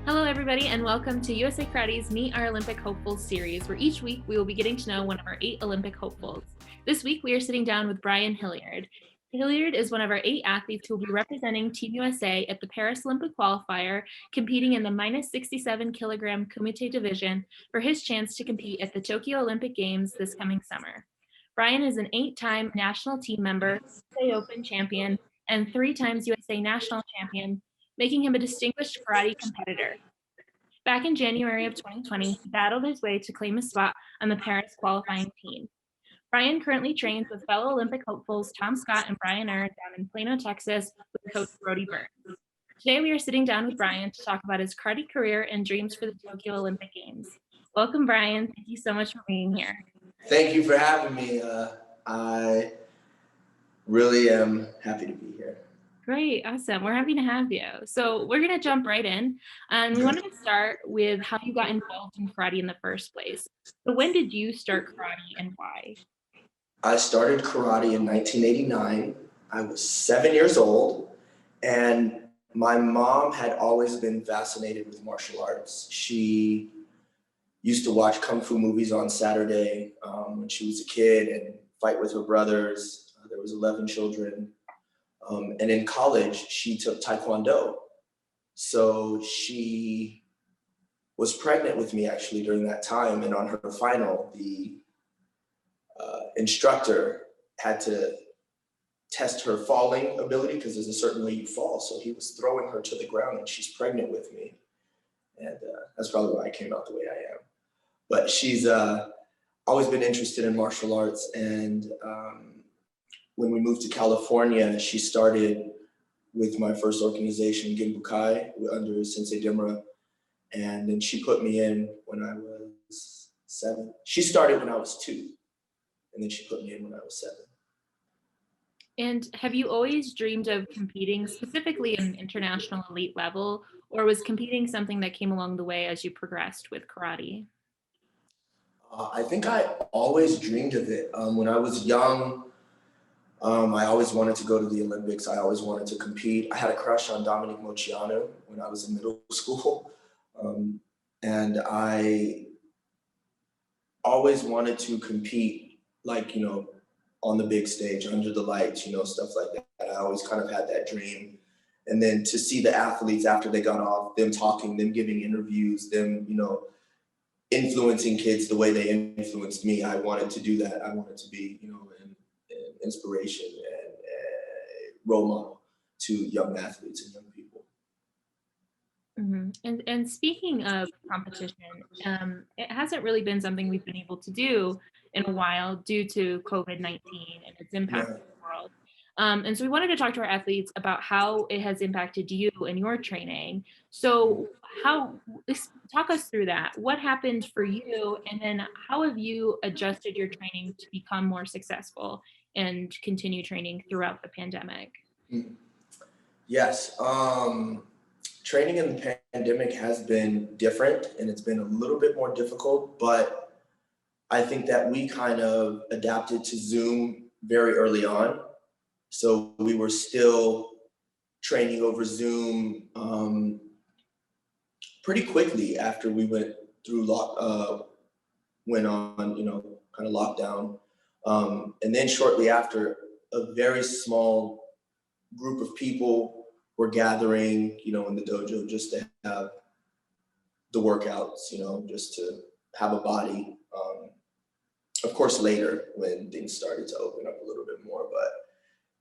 Hello, everybody, and welcome to USA Karate's Meet Our Olympic Hopefuls series, where each week we will be getting to know one of our 8 Olympic hopefuls. This week, we are sitting down with Brian Hilliard. Hilliard is one of our 8 athletes who will be representing Team USA at the Paris Olympic qualifier, competing in the minus 67 kilogram Kumite division for his chance to compete at the Tokyo Olympic Games this coming summer. Brian is an 8-time national team member, USA Open champion, and 3 times USA national champion, making him a distinguished karate competitor. Back in January of 2020, he battled his way to claim a spot on the Paris qualifying team. Brian currently trains with fellow Olympic hopefuls Tom Scott and Brian Err down in Plano, Texas, with Coach Brody Burns. Today, we are sitting down with Brian to talk about his karate career and dreams for the Tokyo Olympic Games. Welcome, Brian. Thank you so much for being here. Thank you for having me. I really am happy to be here. Great, awesome. We're happy to have you. So we're going to jump right in. And we wanted to start with how you got involved in karate in the first place. So when did you start karate and why? I started karate in 1989. I was 7 years old, and my mom had always been fascinated with martial arts. She used to watch kung fu movies on Saturday when she was a kid and fight with her brothers. There was 11 children. And in college, she took Taekwondo. So she was pregnant with me actually during that time. And on her final, the instructor had to test her falling ability because there's a certain way you fall. So he was throwing her to the ground and she's pregnant with me. And that's probably why I came out the way I am. But she's always been interested in martial arts. And when we moved to California, she started with my first organization, Ginbukai, under Sensei Dimura. And then she put me in when I was 7. She started when I was 2. And then she put me in when I was 7. And have you always dreamed of competing specifically in international elite level, or was competing something that came along the way as you progressed with karate? I think I always dreamed of it. When I was young, I always wanted to go to the Olympics. I always wanted to compete. I had a crush on Dominic Moceanu when I was in middle school. And I always wanted to compete, like, on the big stage, under the lights, stuff like that. I always kind of had that dream. And then to see the athletes after they got off, them talking, them giving interviews, them, influencing kids the way they influenced me. I wanted to do that. I wanted to be, an inspiration and a role model to young athletes and young people. Mm-hmm. And speaking of competition, it hasn't really been something we've been able to do in a while due to COVID-19 and its impact on the world. And so we wanted to talk to our athletes about how it has impacted you and your training. So talk us through that. What happened for you? And then how have you adjusted your training to become more successful and continue training throughout the pandemic? Yes. Training in the pandemic has been different and it's been a little bit more difficult, but I think that we kind of adapted to Zoom very early on. So we were still training over Zoom pretty quickly after we went through went on, kind of lockdown. And then shortly after, a very small group of people were gathering, in the dojo just to have the workouts, just to have a body. Of course, later when things started to open up a little bit more, but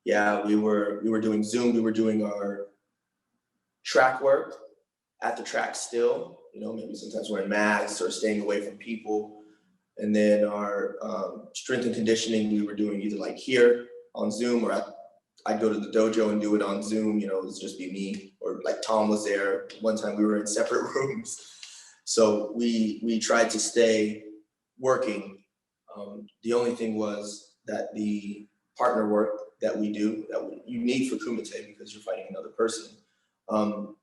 yeah, we were doing Zoom. We were doing our track work at the track still, maybe sometimes wearing masks or staying away from people. And then our strength and conditioning, we were doing either like here on Zoom or I'd go to the dojo and do it on Zoom, it was just be me, or like Tom was there. One time we were in separate rooms. So we tried to stay working. The only thing was that the partner work that we do, you need for Kumite because you're fighting another person,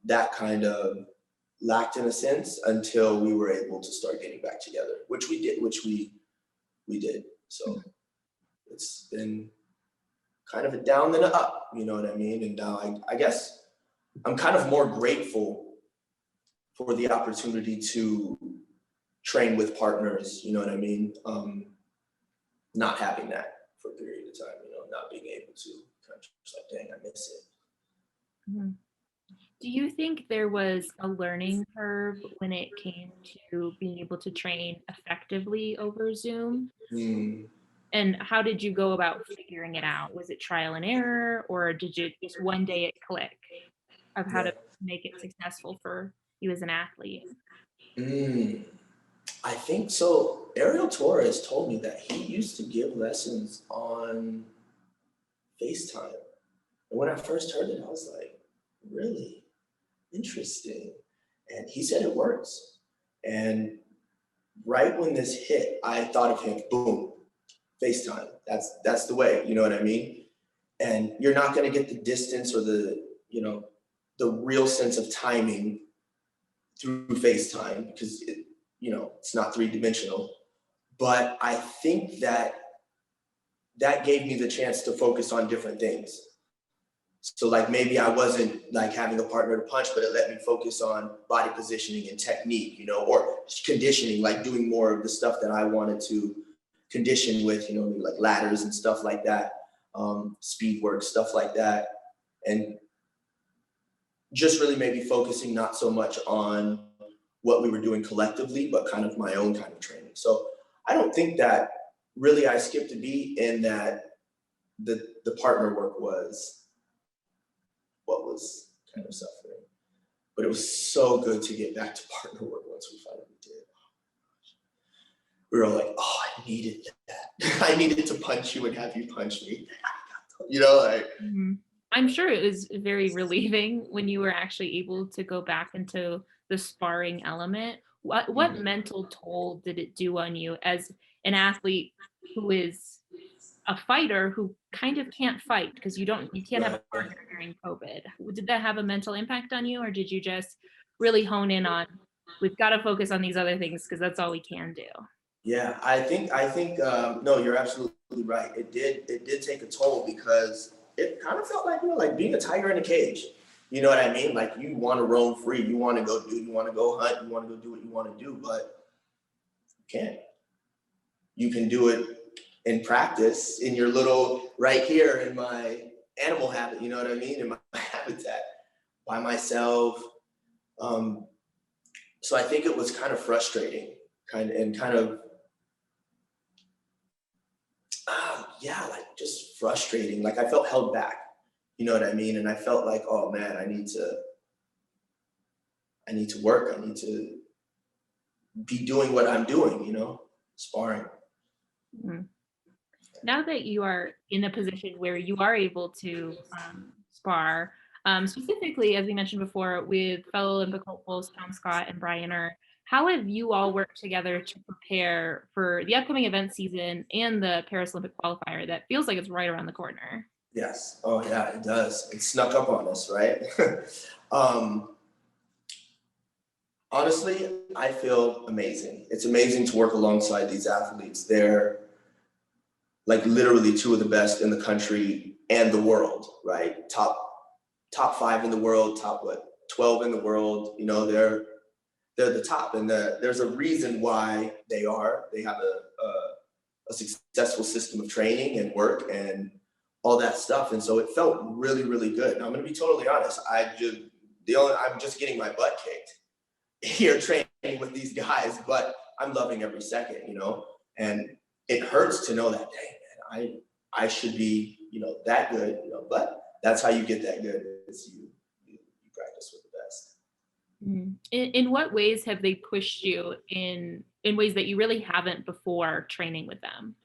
that kind of lacked in a sense until we were able to start getting back together, which we did. So it's been kind of a down then a up, you know what I mean? And now I guess I'm kind of more grateful for the opportunity to train with partners, you know what I mean? Not having that for a period of time, you know, not being able to, kind of just like, dang, I miss it. Mhm. Do you think there was a learning curve when it came to being able to train effectively over Zoom? Mm, And how did you go about figuring it out? Was it trial and error, or did you just one day it click of how yeah. to make it successful for you as an athlete? Mm, I think so. Ariel Torres told me that he used to give lessons on FaceTime. And when I first heard it, I was like, really interesting. And he said it works. And right when this hit, I thought of him, boom, FaceTime. That's the way, you know what I mean? And you're not gonna get the distance or the, you know, the real sense of timing through FaceTime because it, you know, it's not three-dimensional. But I think that that gave me the chance to focus on different things. So like maybe I wasn't like having a partner to punch, but it let me focus on body positioning and technique, you know, or conditioning, like doing more of the stuff that I wanted to condition with, you know, like ladders and stuff like that, speed work, stuff like that. And just really maybe focusing not so much on what we were doing collectively, but kind of my own kind of training. So I don't think that really I skipped a beat in that the partner work was what was kind of suffering. But it was so good to get back to partner work once we finally did. We were all like, oh, I needed that. I needed to punch you and have you punch me. You know, like, Mhm. I'm sure it was very relieving when you were actually able to go back into the sparring element. What mm, mental toll did it do on you as an athlete who is a fighter who kind of can't fight because you can't have a right. partner during COVID? Did that have a mental impact on you, or did you just really hone in on we've got to focus on these other things because that's all we can do? Yeah, I think no, you're absolutely right. It did take a toll because it kind of felt like, you know, like being a tiger in a cage. You know what I mean? Like you want to roam free, you want to go do, you want to go hunt, you want to go do what you want to do, but you can't. You can do it in practice in your little right here in my animal habit, you know what I mean? In my habitat by myself. Um, so I think it was kind of frustrating, kind of yeah, like just frustrating. Like I felt held back, you know what I mean? And I felt like, oh man, I need to work. I need to be doing what I'm doing, you know, sparring. Mhm. Now that you are in a position where you are able to spar, specifically, as we mentioned before, with fellow Olympic hopefuls Tom Scott and Brian Err, how have you all worked together to prepare for the upcoming event season and the Paris Olympic qualifier that feels like it's right around the corner? Yes. Oh yeah, it does. It snuck up on us, right? um, Honestly, I feel amazing. It's amazing to work alongside these athletes. They're like literally two of the best in the country and the world, right? Top five in the world, top what, 12 in the world. You know, they're the top, and there's a reason why they are. They have a successful system of training and work and all that stuff. And so it felt really, really good. Now I'm gonna be totally honest. I'm just getting my butt kicked here training with these guys, but I'm loving every second, you know. And it hurts to know that, dang man, I should be, you know, that good, you know. But that's how you get that good is you practice with the best. Mhm. In what ways have they pushed you in ways that you really haven't before training with them?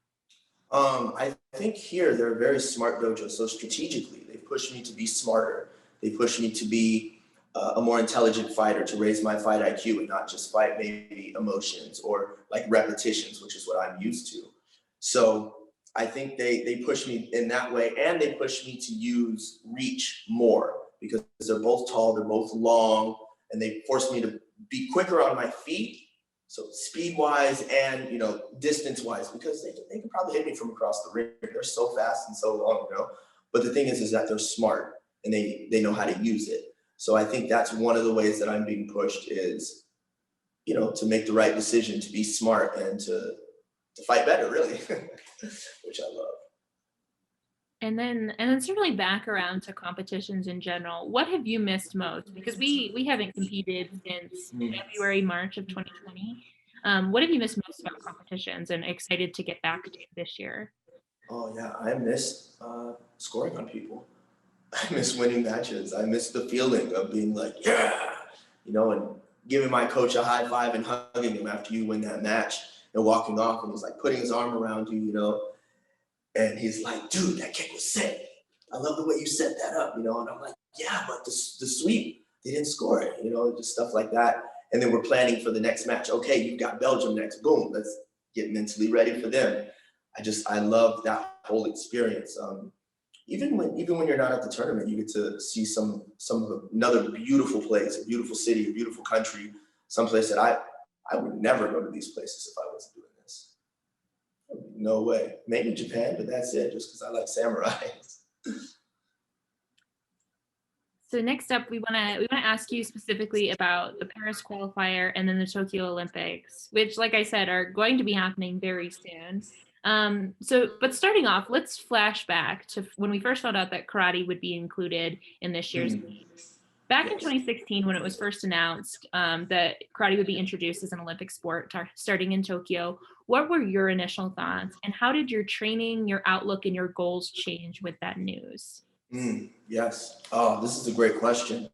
I think here they're a very smart dojo. So strategically, they push me to be smarter. They push me to be a more intelligent fighter, to raise my fight IQ and not just fight maybe emotions or like repetitions, which is what I'm used to. So I think they push me in that way, and they push me to use reach more because they're both tall, they're both long, and they force me to be quicker on my feet, so speed wise and, you know, distance wise, because they can probably hit me from across the ring. They're so fast and so long, you know. But the thing is that they're smart and they know how to use it. So I think that's one of the ways that I'm being pushed is, to make the right decision, to be smart, and to fight better, really, which I love. And then certainly back around to competitions in general. What have you missed most? Because we haven't competed since February, March of 2020. What have you missed most about competitions and excited to get back to this year? Oh yeah, I miss scoring on people. I miss winning matches. I miss the feeling of being like, yeah, and giving my coach a high five and hugging him after you win that match and walking off, and he's like putting his arm around you, and he's like, dude, that kick was sick. I love the way you set that up, and I'm like, yeah, but the sweep, they didn't score it, just stuff like that. And then we're planning for the next match. Okay, you've got Belgium next. Boom, let's get mentally ready for them. I love that whole experience. Even when you're not at the tournament, you get to see some of another beautiful place, a beautiful city, a beautiful country, someplace that I would never go to these places if I wasn't doing this. No way. Maybe Japan, but that's it, just because I like samurais. So next up, we wanna ask you specifically about the Paris qualifier and then the Tokyo Olympics, which, like I said, are going to be happening very soon. But starting off, let's flash back to when we first found out that karate would be included in this year's games. Back in 2016, when it was first announced that karate would be introduced as an Olympic sport starting in Tokyo, what were your initial thoughts, and how did your training, your outlook, and your goals change with that news? Yes. Oh, this is a great question.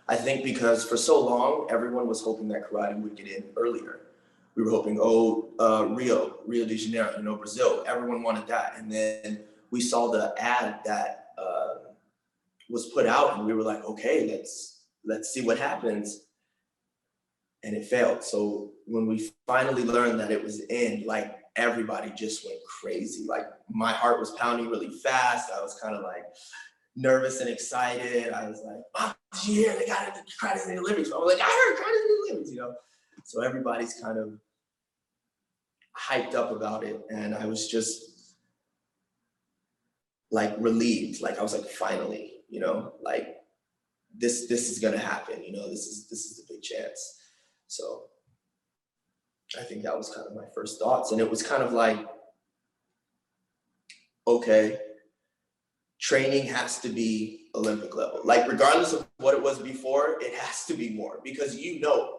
I think because for so long, everyone was hoping that karate would get in earlier. We were hoping, Rio de Janeiro, Brazil. Everyone wanted that. And then we saw the ad that was put out, and we were like, okay, let's see what happens. And it failed. So when we finally learned that it was in, like, everybody just went crazy. Like, my heart was pounding really fast. I was kind of like nervous and excited. I was like, oh, did you hear they got it karate in the Olympics? I was like, I heard karate in the Olympics, So everybody's kind of hyped up about it, and I was just like relieved. Like, I was like, finally, like this is gonna happen. This is a big chance. So I think that was kind of my first thoughts, and it was kind of like, okay, training has to be Olympic level. Like, regardless of what it was before, it has to be more, because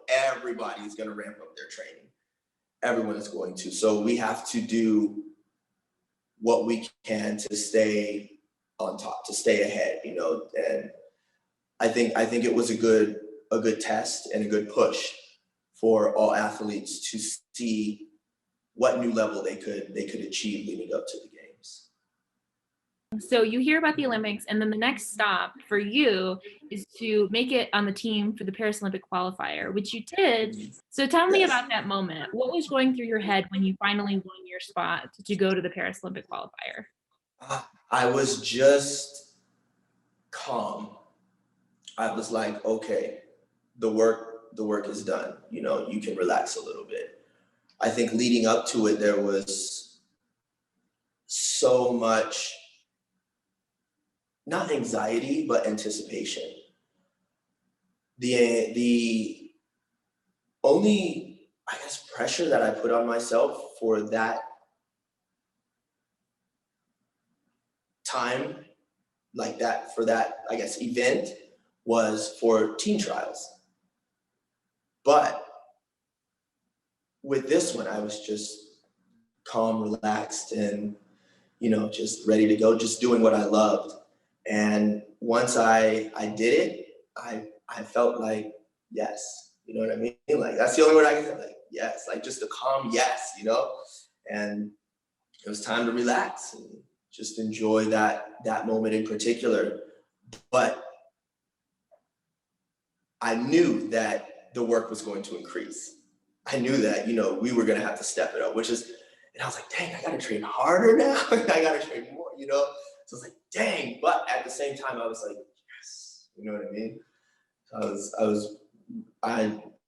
everybody is going to ramp up their training. Everyone is going to. So we have to do what we can to stay on top, to stay ahead, And I think it was a good test and a good push for all athletes to see what new level they could achieve leading up to the games. So you hear about the Olympics, and then the next stop for you is to make it on the team for the Paris Olympic qualifier, which you did. So tell me about that moment. What was going through your head when you finally won your spot to go to the Paris Olympic qualifier? I was just calm. I was like, okay, the work is done. You can relax a little bit. I think leading up to it, there was so much, not anxiety, but anticipation. The only, I guess, pressure that I put on myself for that time, like that, for that, I guess, event, was for team trials. But with this one, I was just calm, relaxed, and just ready to go, just doing what I loved. And once I did it, I felt like yes, you know what I mean? Like, that's the only word I can say, like yes, like just a calm yes, And it was time to relax and just enjoy that moment in particular. But I knew that the work was going to increase. I knew that, we were going to have to step it up, and I was like, dang, I got to train harder now. I got to train more, So I was like, dang. But at the same time, I was like, yes, you know what I mean?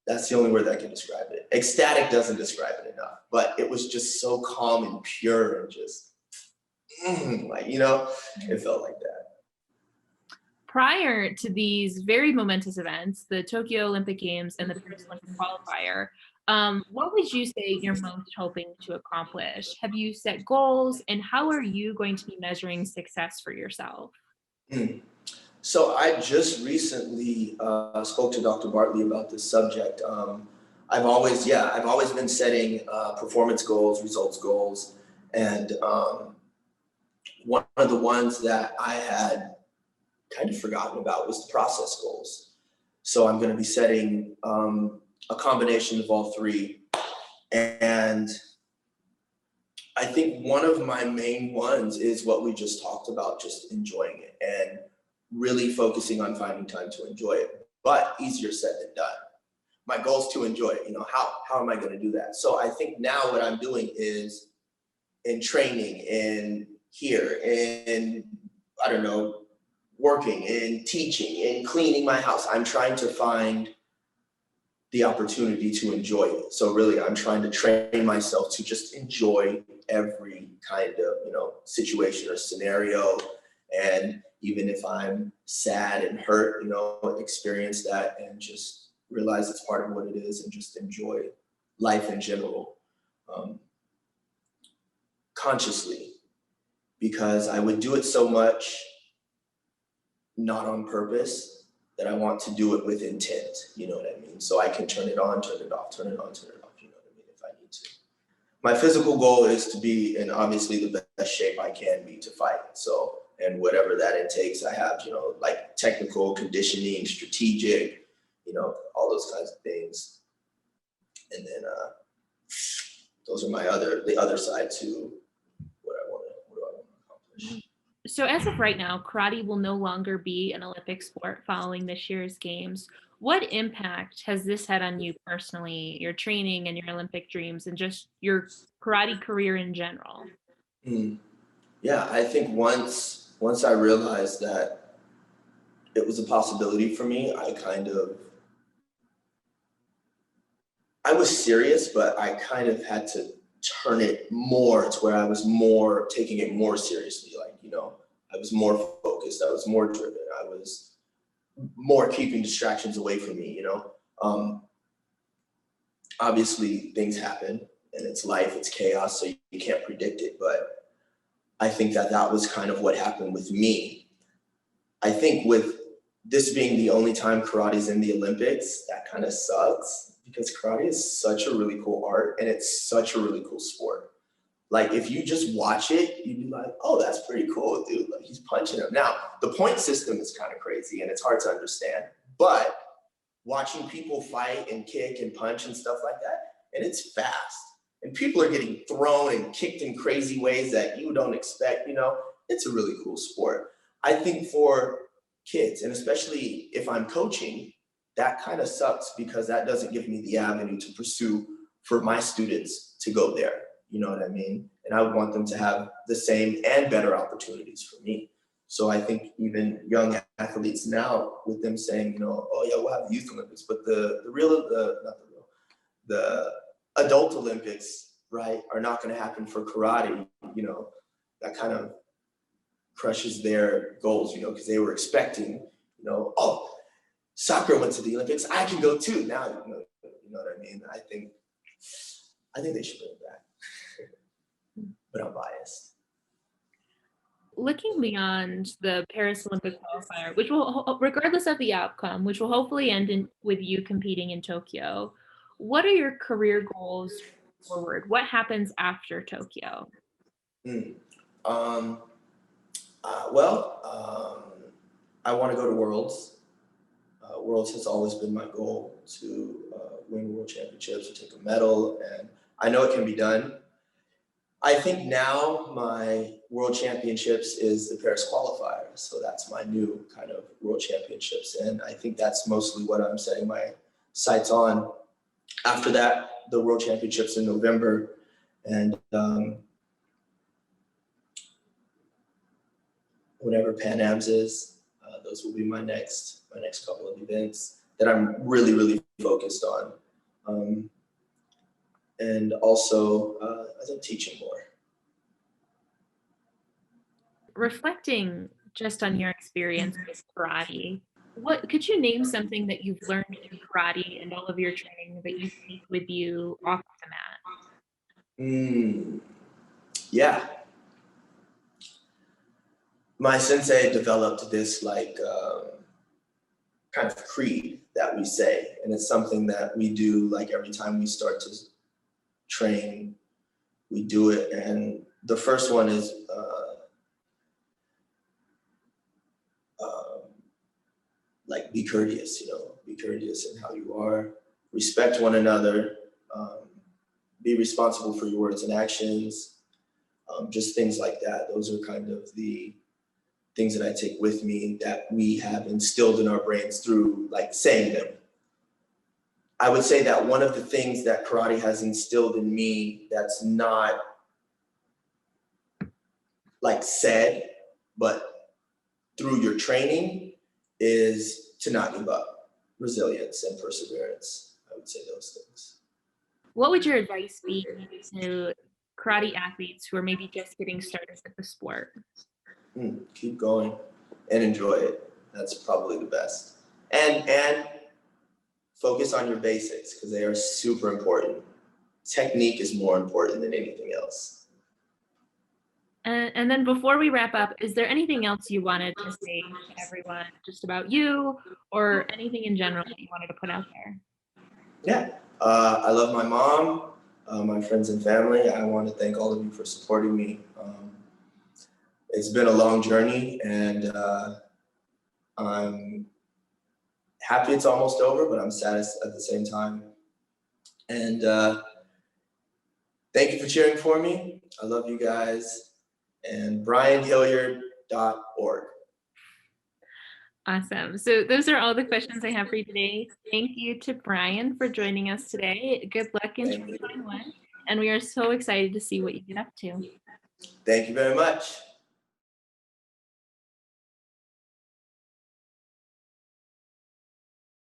That's the only word that can describe it. Ecstatic doesn't describe it enough, but it was just so calm and pure and just, it felt like that. Prior to these very momentous events, the Tokyo Olympic Games and the Paris Olympic qualifier, what would you say you're most hoping to accomplish? Have you set goals, and how are you going to be measuring success for yourself? Mm. So I just recently spoke to Dr. Bartley about this subject. I've always been setting performance goals, results goals, and one of the ones that I had kind of forgotten about was the process goals. So I'm going to be setting a combination of all three, and I think one of my main ones is what we just talked about, just enjoying it and really focusing on finding time to enjoy it, but easier said than done. My goal is to enjoy it. How am I going to do that? So I think now what I'm doing is in training in here, in, I don't know, working in teaching and cleaning my house. I'm trying to find the opportunity to enjoy it. So really, I'm trying to train myself to just enjoy every kind of, situation or scenario. And even if I'm sad and hurt, experience that and just realize it's part of what it is and just enjoy life in general, consciously, because I would do it so much, not on purpose, that I want to do it with intent, you know what I mean? So I can turn it on, turn it off, turn it on, turn it off, you know what I mean, if I need to. My physical goal is to be in obviously the best shape I can be to fight. So, and whatever that entails, I have, like technical, conditioning, strategic, all those kinds of things. And then those are the other side to what do I want to accomplish. So, as of right now, karate will no longer be an Olympic sport following this year's games. What impact has this had on you personally, your training and your Olympic dreams, and just your karate career in general? Mm. Yeah, I think once I realized that it was a possibility for me, I was serious, but I kind of had to turn it more to where I was more taking it more seriously. Like, I was more focused, I was more driven, I was more keeping distractions away from me, Obviously things happen and it's life, it's chaos, so you can't predict it. But I think that was kind of what happened with me. I think with this being the only time karate's in the Olympics, that kind of sucks because karate is such a really cool art and it's such a really cool sport. Like if you just watch it, you'd be like, oh, that's pretty cool, dude. Like he's punching him. Now, the point system is kind of crazy and it's hard to understand, but watching people fight and kick and punch and stuff like that, and it's fast. And people are getting thrown and kicked in crazy ways that you don't expect, it's a really cool sport. I think for kids, and especially if I'm coaching, that kind of sucks because that doesn't give me the avenue to pursue for my students to go there. You know what I mean? And I would want them to have the same and better opportunities for me. So I think even young athletes now, with them saying, oh yeah, we'll have the Youth Olympics, but the adult Olympics, right, are not going to happen for karate. That kind of crushes their goals, because they were expecting, oh, soccer went to the Olympics, I can go too. Now, you know what I mean? I think they should bring it back, but I'm biased. Looking beyond the Paris Olympic qualifier, which will, regardless of the outcome, which will hopefully end with you competing in Tokyo, what are your career goals forward? What happens after Tokyo? Mm. Um, well, I want to go to Worlds. Worlds has always been my goal to win world championships or take a medal, and I know it can be done. I think now my world championships is the Paris qualifier, so that's my new kind of world championships, and I think that's mostly what I'm setting my sights on. After that, the world championships in November, and whenever Pan Am's is, those will be my next couple of events that I'm really focused on, and also I think teaching more. Reflecting just on your experience with karate, what could you name something that you've learned through karate and all of your training that you take with you off the mat? Mm, yeah, my sensei developed this like kind of creed that we say, and it's something that we do like every time we start to train, we do it. And the first one is um, like be courteous, be courteous in how you are, respect one another, um, be responsible for your words and actions, just things like that. Those are kind of the things that I take with me that we have instilled in our brains through like saying them. I would say that one of the things that karate has instilled in me that's not like said, but through your training is to not give up, resilience and perseverance. I would say those things. What would your advice be to karate athletes who are maybe just getting started with the sport? Keep going and enjoy it. That's probably the best. And focus on your basics because they are super important. Technique is more important than anything else. And then before we wrap up, is there anything else you wanted to say to everyone just about you or anything in general that you wanted to put out there? Yeah, I love my mom, my friends and family. I want to thank all of you for supporting me. It's been a long journey, and I'm happy it's almost over, but I'm sad at the same time. And thank you for cheering for me. I love you guys. And BrianHilliard.org. Awesome. So those are all the questions I have for you today. Thank you to Brian for joining us today. Good luck in Thank you. 2021. And we are so excited to see what you get up to. Thank you very much.